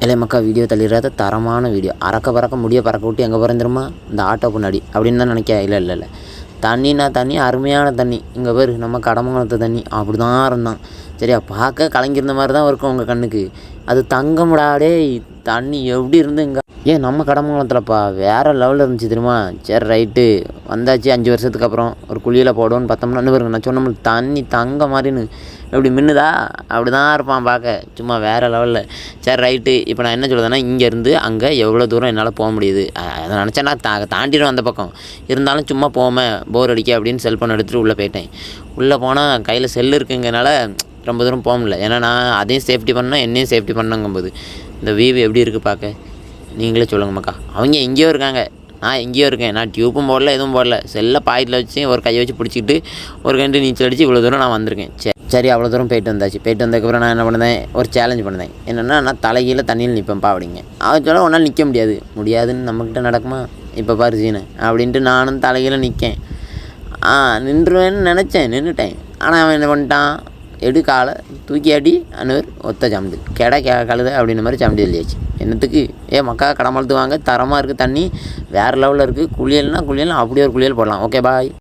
இல்லை மக்கா வீடியோ தள்ளிடுறாத தரமான வீடியோ பறக்க முடிய பறக்க விட்டு எங்கே பிறந்துருமா இந்த ஆட்டோ பின்னாடி அப்படின்னு தான் நினைக்க. இல்லை தண்ணினா தண்ணி, அருமையான தண்ணி. இங்கே பேர் நம்ம கடமங்கலத்து தண்ணி அப்படி தான் இருந்தான். சரியா, பார்க்க கலங்கியிருந்த மாதிரி தான் இருக்கும் உங்கள் கண்ணுக்கு. அது தங்க முடாடே தண்ணி எப்படி இருந்து இங்கே நம்ம கடமங்கலத்துலப்பா வேறு லெவலில் இருந்துச்சு தெரியுமா. சரி ரைட்டு வந்தாச்சு. 5 வருஷத்துக்கு அப்புறம் ஒரு குழியில் போடுவோன்னு பார்த்தோம்னா பாருங்க, நான் சொன்ன தண்ணி தங்க மாதிரின்னு எப்படி மின்னுதா அப்படி தான் இருப்பான் பார்க்க, சும்மா வேறு லெவலில். சரி ரைட்டு, இப்போ நான் என்ன சொல்லுறேன்னா, இங்கேருந்து அங்கே எவ்வளோ தூரம் என்னால் போக முடியுது அதை நினச்சா நான் தாண்டிடும் அந்த பக்கம். இருந்தாலும் சும்மா போகாமல் போர் அடிக்க அப்படின்னு செல்ஃபோன் எடுத்துகிட்டு உள்ளே போயிட்டேன். உள்ளே போனால் கையில் செல்லு இருக்குங்கனால ரொம்ப தூரம் போக முடியல. ஏன்னா நான் அதையும் சேஃப்டி பண்ணேன், என்னையும் சேஃப்டி பண்ணங்கும்போது இந்த வீவு எப்படி இருக்குது பார்க்க நீங்களே சொல்லுங்க மக்கா. அவங்க எங்கேயோ இருக்காங்க, நான் எங்கேயோ இருக்கேன். நான் டியூப்பும் போடல, எதுவும் போடல. செல்லை பாக்கெட்டில் வச்சு ஒரு கையை வச்சு பிடிச்சிக்கிட்டு ஒரு கண்டு நீச்சல் அடித்து இவ்வளோ தூரம் நான் வந்திருக்கேன். சரி அவ்வளோ தூரம் போயிட்டு வந்தாச்சு. போயிட்டு வந்ததுக்கப்புறம் நான் என்ன பண்ணேன், ஒரு சேலஞ்ச் பண்ணேன். என்னென்னா, நான் தலைகீழ தண்ணியில் நிற்பேன்ப்பா அப்படிங்க. அவன் சொல்ல ஒன்றால் நிற்க முடியாதுன்னு நம்மக்கிட்ட நடக்குமா இப்போ பாரு சீனு அப்படின்ட்டு நானும் தலைகீழ நிற்கேன். நின்றுவேன்னு நினச்சேன், நின்றுட்டேன். ஆனால் அவன் என்ன பண்ணிட்டான், காலை தூக்கி ஆட்டி அன்னவர் ஒத்த சாம்பிடு கழுத அப்படின்ற மாதிரி சாம்பிடு இல்லையாச்சு. என்னத்துக்கு மக்கா கடமளத்து வாங்க, தரமாக இருக்குது தண்ணி, வேறு லெவலில் இருக்குது. குளியல்னால் அப்படியே ஒரு குளியல் போடலாம். Okay bye.